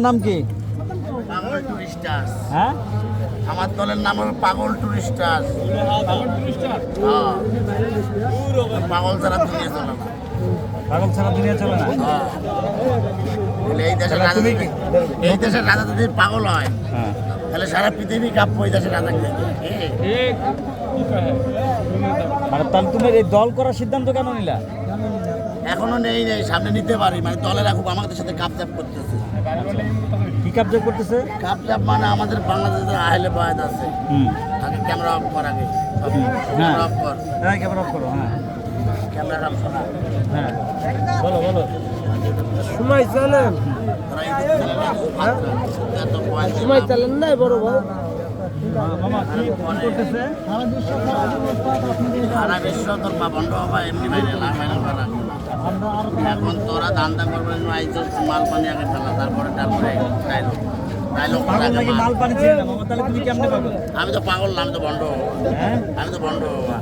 নাম কি? পাগল টুরিস্টার্স। হ্যাঁ, আমার দলের নাম হলো পাগল টুরিস্টার্স। পাগল ছাড়া দুনিয়া চলে না। পাগল ছাড়া দুনিয়া চলে না। তাহলে এই দেশের রাজা যদি পাগল হয় হ্যাঁ, তাহলে সারা পৃথিবী কাঁপবো এই দেশের রাজা আর তাহলে তুমি এই দল করার সিদ্ধান্ত কেন নিলা? এখনো নেই সামনে নিতে পারি, মানে দলেরা খুব আমাদের সাথে কাপচাপ করতেছে। কি কাবজা করতেছে? কাপচাপ মানে আমাদের বাংলাদেশের আহলে বয়াত আছে, তাকে ক্যামেরা অফ কর আগে। ক্যামেরা অফ কর। হ্যাঁ, ক্যামেরা অফ করো। হ্যাঁ, ক্যামেরা অফ করা। হ্যাঁ, বলো বলো। সময় চালেন সময় চালেন না বড় ভাই। মামা কি করতেছে? সারা বিশ্ব তোর বন্ধ হবা এমনি ভাইরাল করা। এখন তোরা দান্দা করবেন মাল পানি আগে ফেলা, তারপরে ডায়লগ পাগল নাকি মাল পানি চিনি না মামা, তাহলে তুমি কেমনে পাগল? আমি তো পাগল না, আমি তো বন্ধ। হ্যাঁ, আমি তো বন্ধ বাবা।